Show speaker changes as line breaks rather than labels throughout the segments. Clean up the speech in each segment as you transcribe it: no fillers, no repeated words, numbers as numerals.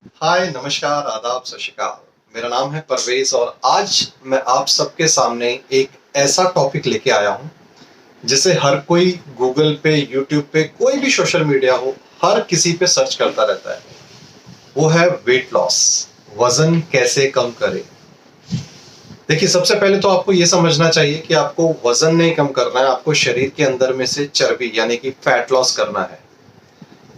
हाय, नमस्कार, आदाब, सत श्री अकाल। मेरा नाम है परवेज और आज मैं आप सबके सामने एक ऐसा टॉपिक लेके आया हूं जिसे हर कोई गूगल पे, यूट्यूब पे, कोई भी सोशल मीडिया हो, हर किसी पे सर्च करता रहता है। वो है वेट लॉस। वजन कैसे कम करें। देखिए, सबसे पहले तो आपको ये समझना चाहिए कि आपको वजन नहीं कम करना है, आपको शरीर के अंदर में से चर्बी यानी कि फैट लॉस करना है।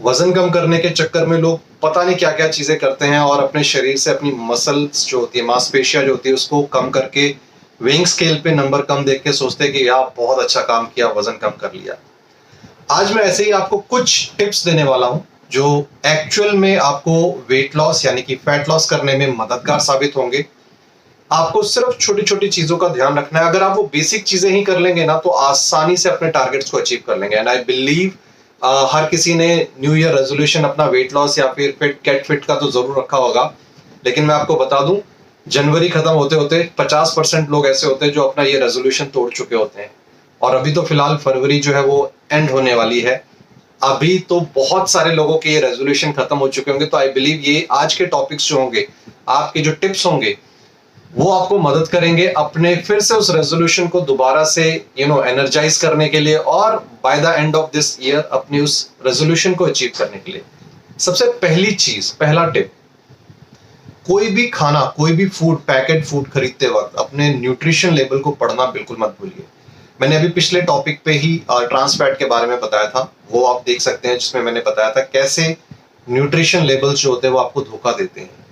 वजन कम करने के चक्कर में लोग पता नहीं क्या क्या चीजें करते हैं और अपने शरीर से अपनी मसल्स जो होती है, मांसपेशियां जो होती है, उसको कम करके वेइंग स्केल पे नंबर कम देख के सोचते हैं कि यार बहुत अच्छा काम किया, वजन कम कर लिया। आज मैं ऐसे ही आपको कुछ टिप्स देने वाला हूं जो एक्चुअल में आपको वेट लॉस यानी कि फैट लॉस करने में मददगार साबित होंगे। आपको सिर्फ छोटी छोटी चीजों का ध्यान रखना है। अगर आप वो बेसिक चीजें ही कर लेंगे ना तो आसानी से अपने टारगेट्स को अचीव कर लेंगे। एंड आई बिलीव हर किसी ने न्यू ईयर रेजोल्यूशन अपना वेट लॉस या फिर फिट गेट फिट का तो जरूर रखा होगा। लेकिन मैं आपको बता दूं, जनवरी खत्म होते होते 50% लोग ऐसे होते हैं जो अपना ये रेजोल्यूशन तोड़ चुके होते हैं। और अभी तो फिलहाल फरवरी जो है वो एंड होने वाली है। अभी तो बहुत सारे लोगों के ये रेजोल्यूशन खत्म हो चुके होंगे। तो आई बिलीव ये आज के टॉपिक्स जो होंगे, आपके जो टिप्स होंगे, वो आपको मदद करेंगे अपने फिर से उस रेजोल्यूशन को दोबारा से एनर्जाइज करने के लिए और by the end of this year अपनी उस रेजोल्यूशन को अचीव करने के लिए। सबसे पहली चीज, पहला टिप, कोई भी खाना, कोई भी फूड, पैकेट फूड खरीदते वक्त अपने न्यूट्रिशन लेवल को पढ़ना बिल्कुल मत भूलिए। मैंने अभी पिछले टॉपिक पे ही ट्रांस फैट के बारे में बताया था, वो आप देख सकते हैं, जिसमें मैंने बताया था कैसे न्यूट्रिशन लेवल्स जो होते हैं वो आपको धोखा देते हैं।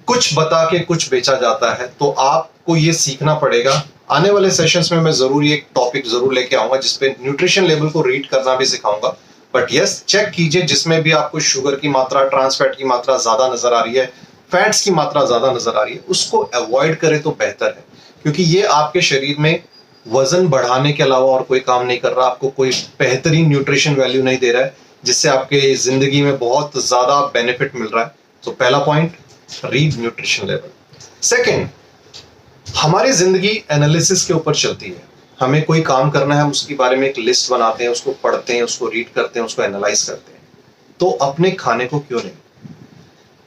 कुछ बता के कुछ बेचा जाता है, तो आपको ये सीखना पड़ेगा। आने वाले सेशंस में मैं जरूर ये टॉपिक जरूर लेके आऊंगा जिसपे न्यूट्रिशन लेवल को रीड करना भी सिखाऊंगा। बट यस, चेक कीजिए जिसमें भी आपको शुगर की मात्रा, ट्रांस फैट की मात्रा ज्यादा नजर आ रही है, फैट्स की मात्रा ज्यादा नजर आ रही है, उसको अवॉइड करें तो बेहतर है। क्योंकि ये आपके शरीर में वजन बढ़ाने के अलावा और कोई काम नहीं कर रहा, आपको कोई बेहतरीन न्यूट्रिशन वैल्यू नहीं दे रहा है जिससे आपके जिंदगी में बहुत ज्यादा बेनिफिट मिल रहा है। तो पहला point, read nutrition level. Second, हमारी जिंदगी एनालिसिस के ऊपर चलती है। हमें कोई काम करना है, हम उसके बारे में एक लिस्ट बनाते हैं, उसको पढ़ते हैं, उसको रीड करते हैं, उसको एनालाइज करते हैं। तो अपने खाने को क्यों नहीं?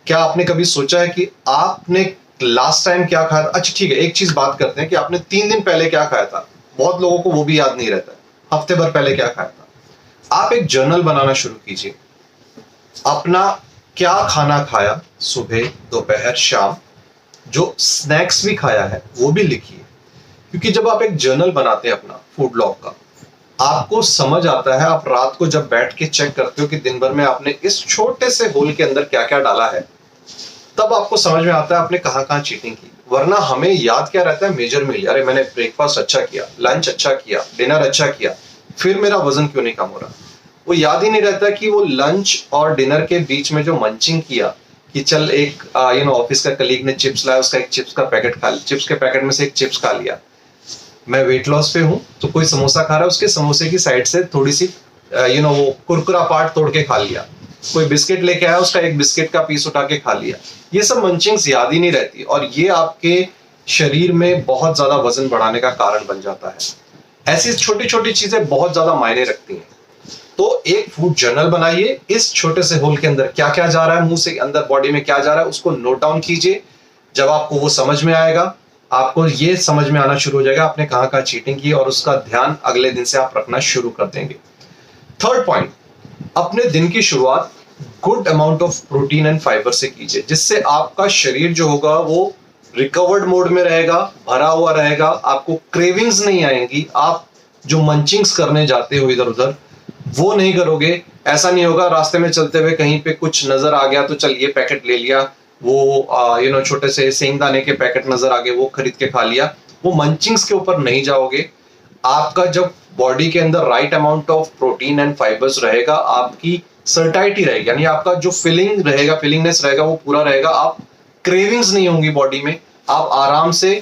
क्या आपने कभी सोचा है कि आपने लास्ट टाइम क्या खाया था? अच्छा ठीक है, एक चीज बात करते हैं कि आपने 3 दिन पहले क्या खाया था। बहुत लोगों को वो भी याद नहीं रहता है, हफ्ते भर पहले क्या खाया था। आप एक जर्नल बनाना शुरू कीजिए। अपना क्या खाना खाया, सुबह, दोपहर, शाम, जो स्नैक्स भी खाया है वो भी लिखिए। क्योंकि जब आप एक जर्नल बनाते हैं अपना फूड लॉग का, आपको समझ आता है, आप रात को जब बैठ के चेक करते हो कि दिन भर में आपने इस छोटे से होल के अंदर क्या क्या डाला है, तब आपको समझ में आता है आपने कहाँ कहाँ चीटिंग की। वरना हमें याद क्या रहता है, मेजर मील। अरे मैंने ब्रेकफास्ट अच्छा किया, लंच अच्छा किया, डिनर अच्छा किया, फिर मेरा वजन क्यों नहीं कम हो रहा। वो याद ही नहीं रहता कि वो लंच और डिनर के बीच में जो मंचिंग किया, कि चल एक ऑफिस का कलीग ने चिप्स लाया, उसका एक चिप्स का पैकेट खा लिया, चिप्स के पैकेट में से एक चिप्स खा लिया। मैं वेट लॉस पे हूं तो कोई समोसा खा रहा है, उसके समोसे की साइड से थोड़ी सी वो कुरकुरा पार्ट तोड़ के खा लिया। कोई बिस्किट लेके आया, उसका एक बिस्किट का पीस उठा के खा लिया। ये सब मंचिंग्स याद ही नहीं रहती और ये आपके शरीर में बहुत ज्यादा वजन बढ़ाने का कारण बन जाता है। ऐसी छोटी छोटी चीजें बहुत ज्यादा मायने रखती हैं। तो एक फूड जर्नल बनाइए। इस छोटे से होल के अंदर क्या क्या जा रहा है, मुंह से अंदर बॉडी में क्या जा रहा है, उसको नोट डाउन कीजिए। जब आपको वो समझ में आएगा, आपको ये समझ में आना शुरू हो जाएगा आपने कहाँ कहाँ चीटिंग की, और उसका ध्यान अगले दिन से आप रखना शुरू कर देंगे। थर्ड पॉइंट, अपने दिन की शुरुआत good amount of protein and fibre से कीजिए, जिससे आपका शरीर जो होगा वो रिकवर्ड मोड में रहेगा, भरा हुआ रहेगा, आपको क्रेविंग्स नहीं आएंगी। आप जो मंचिंग्स करने जाते हो इधर उधर, वो नहीं करोगे। ऐसा नहीं होगा रास्ते में चलते हुए कहीं पे कुछ नजर आ गया तो चल ये पैकेट ले लिया, वो छोटे से सेंगदाने के पैकेट नजर आ गए, वो खरीद के खा लिया। वो मंचिंग्स के ऊपर नहीं जाओगे। आपका जब बॉडी के अंदर right amount of protein and fibres रहेगा, आपकी सर्टाइटी रहेगी, यानी आपका जो फीलिंग रहेगा, फीलिंगनेस रहेगा, वो पूरा रहेगा। आप क्रेविंग्स नहीं होंगी बॉडी में। आप आराम से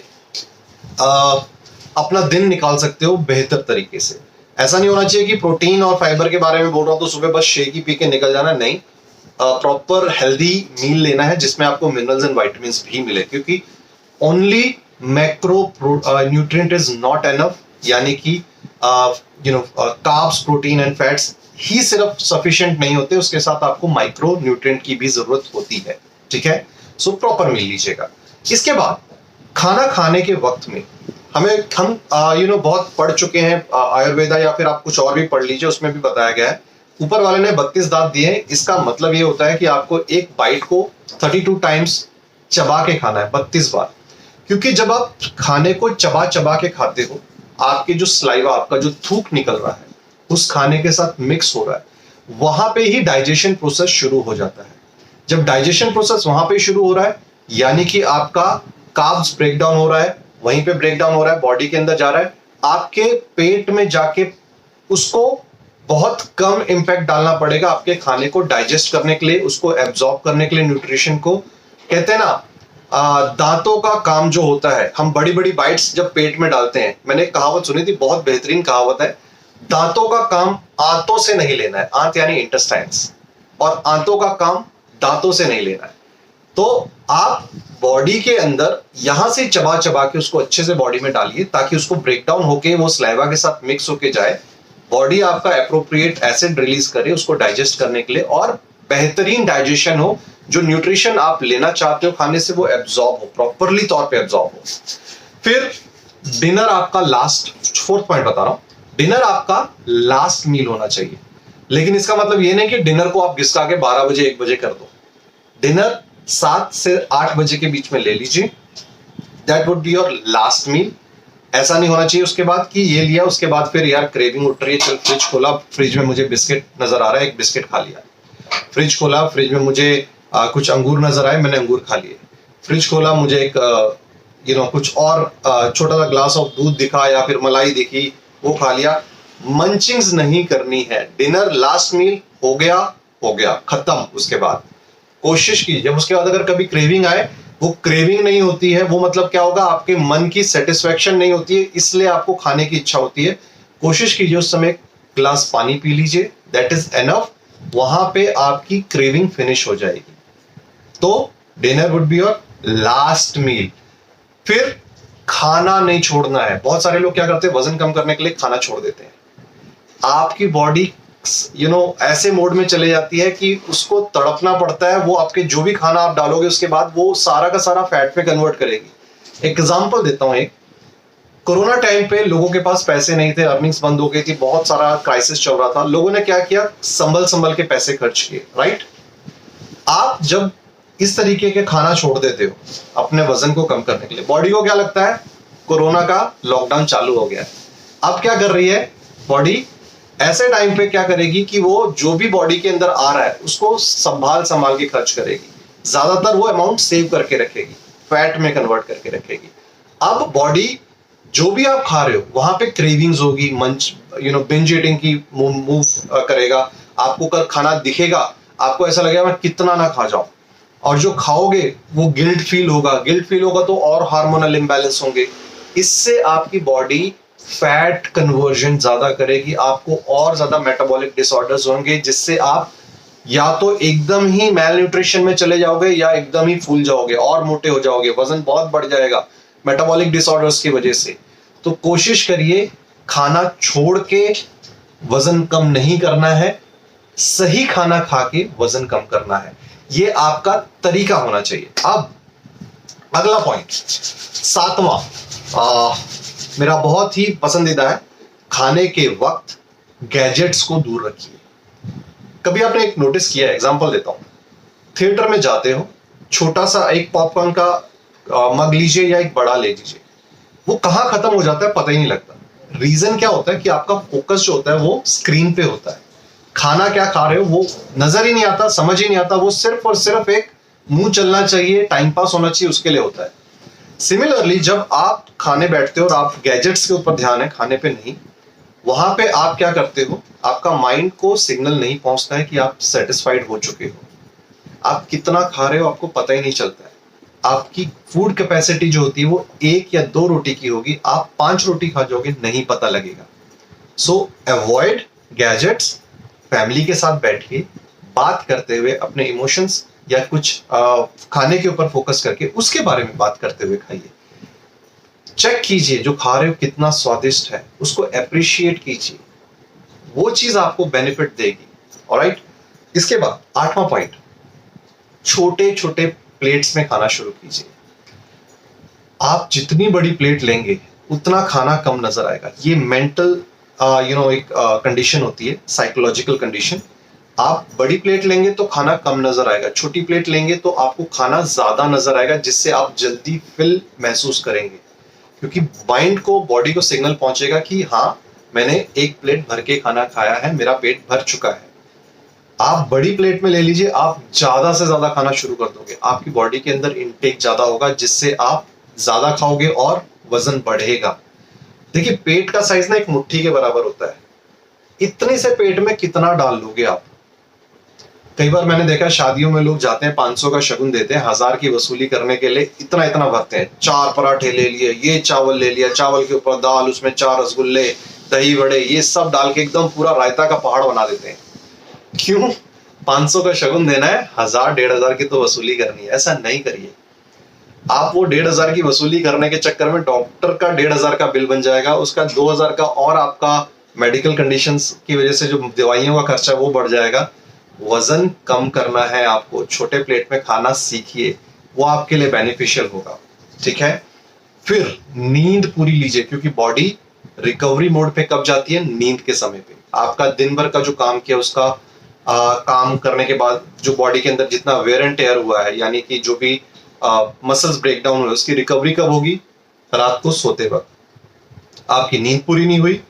अपना दिन निकाल सकते हो बेहतर तरीके से। ऐसा नहीं होना चाहिए कि प्रोटीन और फाइबर के बारे में बोल रहा हूं तो सुबह बस शेक ही पी के निकल जाना। नहीं, प्रॉपर हेल्दी मील लेना है जिसमें आपको मिनरल्स एंड विटामिन्स भी मिले। क्योंकि only macro nutrient is not enough, यानी कि कार्ब्स, प्रोटीन एंड फैट्स ही सिर्फ सफिशिएंट नहीं होते, उसके साथ आपको माइक्रो न्यूट्रिएंट की भी जरूरत होती है, ठीक है। सो प्रॉपर मील लीजिएगा। इसके बाद खाना खाने के वक्त में हम बहुत पढ़ चुके हैं आयुर्वेदा, या फिर आप कुछ और भी पढ़ लीजिए, उसमें भी बताया गया है ऊपर वाले ने 32 दांत दिए हैं। इसका मतलब ये होता है कि आपको एक बाइट को 32 टाइम्स चबा के खाना है, 32 बार। क्योंकि जब आप खाने को चबा चबा के खाते हो, आपके जो स्लाइवा, आपका जो थूक निकल रहा है उस खाने के साथ मिक्स हो रहा है, वहां पे ही डाइजेशन प्रोसेस शुरू हो जाता है। जब डाइजेशन प्रोसेस वहां पे शुरू हो रहा है, यानी कि आपका कार्ब्स ब्रेक डाउन हो रहा है, वहीं पे ब्रेक डाउन हो रहा है, बॉडी के अंदर जा रहा है, आपके पेट में जाके उसको बहुत कम इंपैक्ट डालना पड़ेगा आपके खाने को डाइजेस्ट करने के लिए, उसको एब्जॉर्ब करने के लिए, न्यूट्रिशन को। कहते हैं ना दांतों का काम जो होता है, हम बड़ी बड़ी बाइट्स जब पेट में डालते हैं, मैंने एक कहावत सुनी थी, बहुत बेहतरीन कहावत है, दांतों का काम आंतों से नहीं लेना है, आंत यानी इंटेस्टाइन्स, और आंतों का काम दांतों से नहीं लेना है। तो आप बॉडी के अंदर यहां से चबा चबा के उसको अच्छे से बॉडी में डालिए, ताकि उसको ब्रेक डाउन होके वो स्लाइवा के साथ मिक्स होके जाए, बॉडी आपका एप्रोप्रिएट एसिड रिलीज करे उसको डाइजेस्ट करने के लिए, और बेहतरीन डाइजेशन हो, जो न्यूट्रिशन आप लेना चाहते हो खाने से वो एब्जॉर्ब हो, प्रॉपरली तौर पे एब्जॉर्ब हो। फिर डिनर आपका लास्ट, फोर्थ पॉइंट बता रहा हूं, डिनर आपका लास्ट मील होना चाहिए। लेकिन इसका मतलब ये नहीं कि डिनर को आप घिसका के 12 बजे 1 बजे कर दो। डिनर 7 से 8 बजे के बीच में ले लीजिए, that would be your last meal. ऐसा नहीं होना चाहिए उसके बाद कि ये लिया उसके बाद फिर यार क्रेविंग उठ रही है, चल फ्रिज खोला, फ्रिज में मुझे बिस्किट नजर आ रहा है, एक बिस्किट खा लिया। फ्रिज खोला, फ्रिज में मुझे कुछ अंगूर नजर आए, मैंने अंगूर खा लिए। फ्रिज खोला, मुझे एक कुछ और छोटा सा ग्लास ऑफ दूध दिखा या फिर मलाई दिखी, वो खा लिया। मंचिंग्स नहीं करनी है। डिनर लास्ट मील हो गया खत्म। उसके बाद कोशिश कीजिए, जब उसके बाद अगर कभी क्रेविंग आए, वो क्रेविंग नहीं होती है, वो मतलब क्या होगा, आपके मन की सेटिस्फेक्शन नहीं होती है, इसलिए आपको खाने की इच्छा होती है। कोशिश कीजिए उस समय ग्लास पानी पी लीजिए, दैट इज एनफ। वहां पे आपकी क्रेविंग फिनिश हो जाएगी। तो dinner would be your last meal. फिर खाना नहीं छोड़ना है। बहुत सारे लोग क्या करते हैं, वजन कम करने के लिए खाना छोड़ देते हैं। आपकी बॉडी ऐसे मोड में चले जाती है कि उसको तड़पना पड़ता है, वो आपके जो भी खाना आप डालोगे उसके बाद वो सारा का सारा फैट पे कन्वर्ट करेगी। एग्जांपल देता हूं, एक कोरोना टाइम पे लोगों के पास पैसे नहीं थे, अर्निंग्स बंद हो गई थी, बहुत सारा क्राइसिस चल रहा था। लोगों ने क्या किया, संभल संभल के पैसे खर्च किए, राइट। आप जब इस तरीके के खाना छोड़ देते हो अपने वजन को कम करने के लिए, बॉडी को क्या लगता है, कोरोना का लॉकडाउन चालू हो गया है। अब क्या कर रही है बॉडी, ऐसे टाइम पे क्या करेगी कि वो जो भी बॉडी के अंदर आ रहा है उसको संभाल के खर्च करेगी। ज्यादातर वो अमाउंट सेव करके रखेगी, फैट में कन्वर्ट करके रखेगी। अब बॉडी जो भी आप खा रहे हो वहां पे क्रेविंग्स होगी, बिंज ईटिंग की मूव करेगा। आपको कल खाना दिखेगा, आपको ऐसा लगेगा मैं कितना ना खा जाऊं, और जो खाओगे वो गिल्ट फील होगा तो और हार्मोनल इम्बैलेंस होंगे। इससे आपकी बॉडी फैट कन्वर्जन ज्यादा करेगी, आपको और ज्यादा मेटाबॉलिक डिसऑर्डर्स होंगे, जिससे आप या तो एकदम ही मैल न्यूट्रिशन में चले जाओगे या एकदम ही फूल जाओगे और मोटे हो जाओगे, वजन बहुत बढ़ जाएगा मेटाबॉलिक डिसऑर्डर्स की वजह से। तो कोशिश करिए खाना छोड़ के वजन कम नहीं करना है, सही खाना खा के वजन कम करना है। ये आपका तरीका होना चाहिए। अब अगला पॉइंट, 7वां, मेरा बहुत ही पसंदीदा है, खाने के वक्त गैजेट्स को दूर रखिए। कभी आपने एक नोटिस किया है, एग्जांपल देता हूं, थिएटर में जाते हो, छोटा सा एक पॉपकॉर्न का मग लीजिए या एक बड़ा ले लीजिए, वो कहां खत्म हो जाता है पता ही नहीं लगता। रीजन क्या होता है कि आपका फोकस जो होता है वो स्क्रीन पे होता है, खाना क्या खा रहे हो वो नजर ही नहीं आता, समझ ही नहीं आता, वो सिर्फ और सिर्फ एक मुंह चलना चाहिए, टाइम पास होना चाहिए, उसके लिए होता है। सिमिलरली जब आप खाने बैठते हो और आप गैजेट्स के ऊपर ध्यान है, खाने पे नहीं, वहां पे आप क्या करते हो, आपका माइंड को सिग्नल नहीं पहुंचता है कि आप सेटिस्फाइड हो चुके हो। आप कितना खा रहे हो आपको पता ही नहीं चलता है। आपकी फूड कैपेसिटी जो होती है वो 1 या 2 रोटी की होगी, आप 5 रोटी खा जाओगे, नहीं पता लगेगा। सो अवॉइड गैजेट्स, फैमिली के साथ बैठ के बात करते हुए अपने इमोशंस या कुछ खाने के ऊपर फोकस करके उसके बारे में बात करते हुए खाइए। चेक कीजिए जो खा रहे हो कितना स्वादिष्ट है, उसको अप्रिशिएट कीजिए। वो चीज आपको बेनिफिट देगी। ऑलराइट, इसके बाद 8वां पॉइंट, छोटे छोटे प्लेट्स में खाना शुरू कीजिए। आप जितनी बड़ी प्लेट लेंगे उतना खाना कम नजर आएगा। ये मेंटल एक कंडीशन होती है, साइकोलॉजिकल कंडीशन। आप बड़ी प्लेट लेंगे तो खाना कम नजर आएगा, छोटी प्लेट लेंगे तो आपको खाना ज्यादा नजर आएगा, जिससे आप जल्दी फिल महसूस करेंगे, क्योंकि माइंड को, बॉडी को सिग्नल पहुंचेगा कि हाँ मैंने एक प्लेट भर के खाना खाया है, मेरा पेट भर चुका है। आप बड़ी प्लेट में ले लीजिए, आप ज्यादा से ज्यादा खाना शुरू कर दोगे, आपकी बॉडी के अंदर इनटेक ज्यादा होगा, जिससे आप ज्यादा खाओगे और वजन बढ़ेगा। देखिए, पेट का साइज ना एक मुट्ठी के बराबर होता है, इतने से पेट में कितना डाल लोगे आप। कई बार मैंने देखा शादियों में लोग जाते हैं, 500 का शगुन देते हैं, 1000 की वसूली करने के लिए इतना इतना भरते हैं। 4 पराठे ले लिए, ये चावल ले लिया, चावल के ऊपर दाल, उसमें 4 रसगुल्ले, दही बड़े, ये सब डाल के एकदम पूरा रायता का पहाड़ बना देते हैं। क्यों? 500 का शगुन देना है, 1000-1500 की तो वसूली करनी है। ऐसा नहीं करिए। आप वो 1500 की वसूली करने के चक्कर में डॉक्टर का 1500 का बिल बन जाएगा, उसका 2000 का और आपका मेडिकल कंडीशंस की वजह से जो दवाइयों का खर्चा वो बढ़ जाएगा। वजन कम करना है आपको, छोटे प्लेट में खाना सीखिए, वो आपके लिए बेनिफिशियल होगा। ठीक है, फिर नींद पूरी लीजिए, क्योंकि बॉडी रिकवरी मोड पे कब जाती है? नींद के समय पे। आपका दिन भर का जो काम किया उसका काम करने के बाद जो बॉडी के अंदर जितना वेयर एंड टेयर हुआ है, यानी कि जो भी मसल्स ब्रेकडाउन हुए, उसकी रिकवरी कब होगी? रात को सोते वक्त। आपकी नींद पूरी नहीं हुई,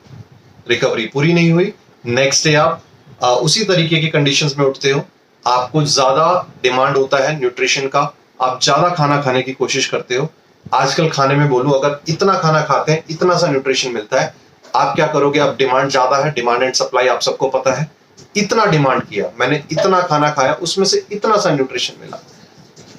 रिकवरी पूरी नहीं हुई, नेक्स्ट डे आप उसी तरीके की कंडीशंस में उठते हो, आपको ज्यादा डिमांड होता है न्यूट्रिशन का, आप ज्यादा खाना खाने की कोशिश करते हो। आजकल खाने में बोलूं, अगर इतना खाना खाते हैं इतना सा न्यूट्रिशन मिलता है, आप क्या करोगे? आप डिमांड ज्यादा है, डिमांड एंड सप्लाई आप सबको पता है, इतना डिमांड किया, मैंने इतना खाना खाया, उसमें से इतना सा न्यूट्रिशन मिला।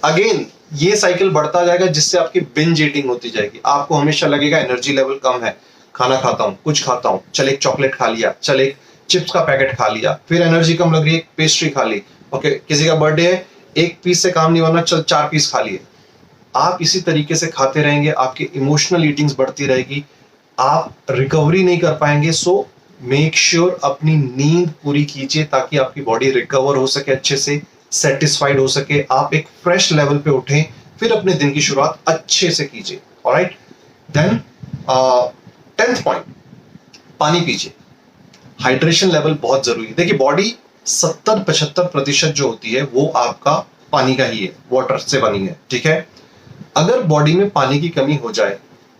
अगेन ये साइकिल बढ़ता जाएगा, जिससे आपकी बिंज ईटिंग होती जाएगी। आपको हमेशा लगेगा एनर्जी लेवल कम है, खाना खाता हूं, कुछ खाता हूं, चल एक चॉकलेट खा लिया, चल एक चिप्स का पैकेट खा लिया, फिर एनर्जी कम लग रही है, पेस्ट्री खा ली, ओके किसी का बर्थडे है, एक पीस से काम नहीं होना, चल 4 पीस खा लिए। आप इसी तरीके से खाते रहेंगे, आपकी इमोशनल ईटिंग्स बढ़ती रहेगी, आप रिकवरी नहीं कर पाएंगे। सो मेक श्योर अपनी नींद पूरी कीजिए, ताकि आपकी बॉडी रिकवर हो सके, अच्छे से सेटिस्फाइड हो सके, आप एक फ्रेश लेवल पे उठें, फिर अपने दिन की शुरुआत अच्छे से कीजिए। ऑलराइट, देन 10th पॉइंट, पानी पीजिए। हाइड्रेशन लेवल बहुत जरूरी है। देखिए, बॉडी 70-75% जो होती है वो आपका पानी का ही है, वाटर से बनी है। ठीक है, अगर बॉडी में पानी की कमी हो जाए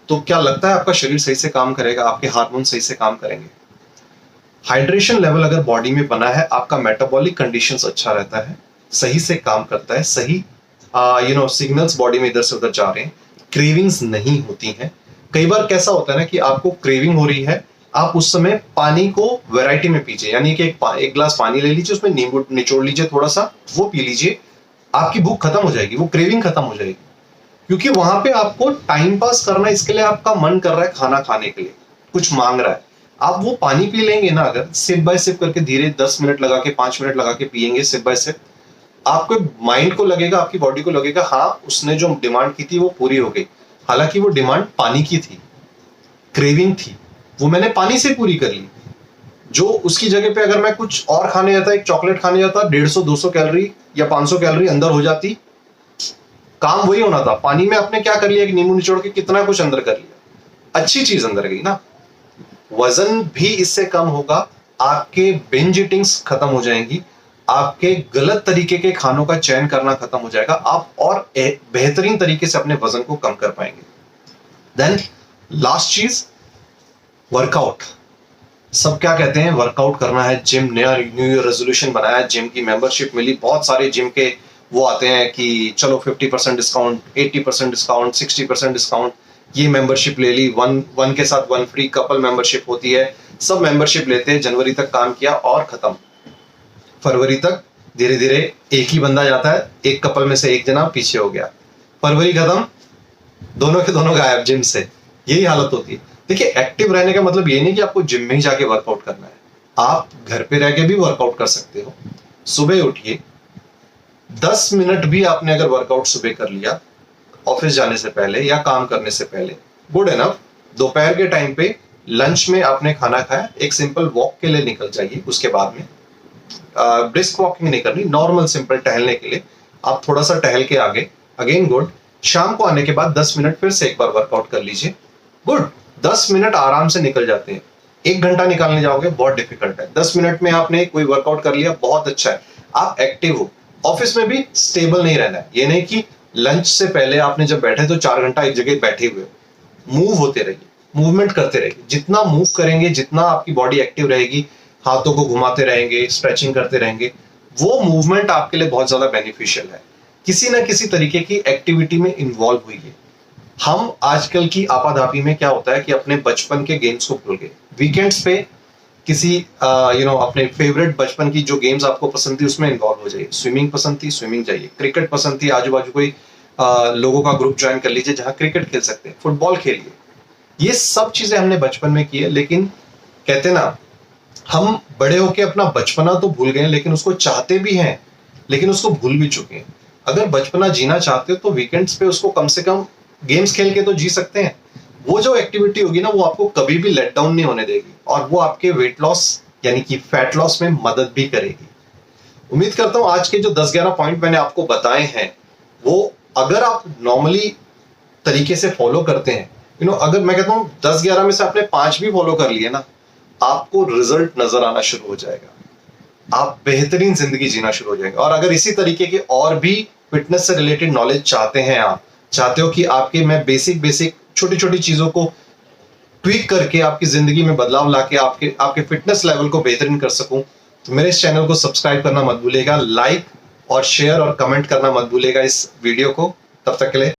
तो क्या लगता है आपका शरीर सही से काम करेगा? आपके हार्मोन सही से काम करेंगे? हाइड्रेशन लेवल अगर बॉडी में बना है, आपका मेटाबॉलिक कंडीशंस अच्छा रहता है, सही से काम करता है, सही सिग्नल्स बॉडी में इधर से उधर जा रहे हैं, क्रेविंग्स नहीं होती हैं। कई बार कैसा होता है ना कि आपको क्रेविंग हो रही है, आप उस समय पानी को वैरायटी में पीजिए, यानी कि एक ग्लास पानी ले लीजिए, उसमें नींबू निचोड़ लीजिए थोड़ा सा, वो पी लीजिए, आपकी भूख खत्म हो जाएगी, वो क्रेविंग खत्म हो जाएगी। क्योंकि वहां पे आपको टाइम पास करना है, इसके लिए आपका मन कर रहा है खाना खाने के लिए, कुछ मांग रहा है। आप वो पानी पी लेंगे ना, अगर सिप बाय सिप करके धीरे 10 मिनट लगा के 5 मिनट लगा के पियेंगे सिप बाय सिप, आपके माइंड को लगेगा, आपकी बॉडी को लगेगा हाँ उसने जो डिमांड की थी वो पूरी हो गई। हालांकि वो डिमांड पानी की थी, क्रेविंग थी, वो मैंने पानी से पूरी कर ली। जो उसकी जगह पे अगर मैं कुछ और खाने जाता, एक चॉकलेट खाने जाता, 150-200 कैलोरी या 500 कैलोरी अंदर हो जाती, काम वही होना था। पानी में आपने क्या कर लिया कि नींबू निचोड़ के कितना कुछ अंदर कर लिया, अच्छी चीज अंदर गई ना। वजन भी इससे कम होगा, आपके बिंज ईटिंग्स खत्म हो जाएंगी, आपके गलत तरीके के खानों का चयन करना खत्म हो जाएगा, आप और बेहतरीन तरीके से अपने वजन को कम कर पाएंगे। देन लास्ट चीज, वर्कआउट। सब क्या कहते हैं? वर्कआउट करना है, जिम, नया न्यू ईयर रेजोल्यूशन बनाया, जिम की मेंबरशिप मिली, बहुत सारे जिम के वो आते हैं कि चलो 50% डिस्काउंट, 80% डिस्काउंट, 60% डिस्काउंट, ये मेंबरशिप ले ली, वन के साथ 1 फ्री, कपल मेंबरशिप होती है, सब मेंबरशिप लेते हैं। जनवरी तक काम किया और खत्म, फरवरी तक धीरे धीरे एक ही बंदा जाता है, एक कपल में से एक जना पीछे हो गया, फरवरी खत्म, दोनों के दोनों गायब जिम से। यही हालत होती है। देखिए, एक्टिव रहने का मतलब ये नहीं कि आपको जिम में ही जाके वर्कआउट करना है, आप घर पे रह के भी वर्कआउट कर सकते हो। सुबह उठिए, 10 मिनट भी आपने अगर वर्कआउट सुबह कर लिया ऑफिस जाने से पहले या काम करने से पहले, गुड एनफ। दोपहर के टाइम पे लंच में आपने खाना खाया, एक सिंपल वॉक के लिए निकल जाइए। उसके बाद में ब्रिस्क वॉकिंग नहीं करनी, नॉर्मल सिंपल टहलने के लिए आप थोड़ा सा टहल के आगे, अगेन गुड। शाम को आने के बाद 10 मिनट फिर से एक बार वर्कआउट कर लीजिए, गुड। 10 मिनट आराम से निकल जाते हैं। 1 घंटा निकालने जाओगे बहुत डिफिकल्ट है। 10 मिनट में आपने कोई वर्कआउट कर लिया, बहुत अच्छा है। आप एक्टिव हो। ऑफिस में भी स्टेबल नहीं रहना है, ये नहीं कि लंच से पहले आपने जब बैठे तो 4 घंटा एक जगह बैठे हुए हो। मूव होते रहिए, मूवमेंट करते रहिए। जितना मूव करेंगे, जितना आपकी बॉडी एक्टिव रहेगी, हाथों को घुमाते रहेंगे, स्ट्रेचिंग करते रहेंगे, वो मूवमेंट आपके लिए बहुत ज्यादा बेनिफिशियल है। किसी ना किसी तरीके की एक्टिविटी में इन्वॉल्व हुई। हम आजकल की आपाधापी में क्या होता है कि अपने बचपन के गेम्स को भूल गए। वीकेंड्स पे किसी अपने फेवरेट बचपन की जो गेम्स आपको पसंद थी उसमें इन्वॉल्व हो जाइए। स्विमिंग पसंद थी, स्विमिंग जाइए। क्रिकेट पसंद थी, आजू बाजू कोई लोगों का ग्रुप ज्वाइन कर लीजिए जहां क्रिकेट खेल सकते हैं, फुटबॉल खेलिए। ये सब चीजें हमने बचपन में की है, लेकिन कहते ना, हम बड़े होके अपना बचपना तो भूल गए, लेकिन उसको चाहते भी हैं, लेकिन उसको भूल भी चुके हैं। अगर बचपना जीना चाहते हो तो वीकेंड्स पे उसको कम से कम गेम्स खेल के तो जी सकते हैं। वो जो एक्टिविटी होगी ना, वो आपको कभी भी लेट डाउन नहीं होने देगी, और वो आपके वेट लॉस यानी कि फैट लॉस में मदद भी करेगी। उम्मीद करता हूं आज के जो 10-11 पॉइंट मैंने आपको बताए हैं, वो अगर आप नॉर्मली तरीके से फॉलो करते हैं, अगर मैं कहता हूं 10-11 में से आपने 5 भी फॉलो कर लिए ना, आपको रिजल्ट नजर आना शुरू हो जाएगा। आप बेहतरीन जिंदगी जीना शुरू हो जाएंगे। और अगर इसी तरीके के और भी फिटनेस से रिलेटेड नॉलेज चाहते हैं, आप चाहते हो कि आपके मैं बेसिक छोटी छोटी चीजों को ट्वीक करके आपकी जिंदगी में बदलाव लाके आपके फिटनेस लेवल को बेहतरीन कर सकूं, तो मेरे इस चैनल को सब्सक्राइब करना मत भूलिएगा, लाइक और शेयर और कमेंट करना मत भूलिएगा इस वीडियो को। तब तक के लिए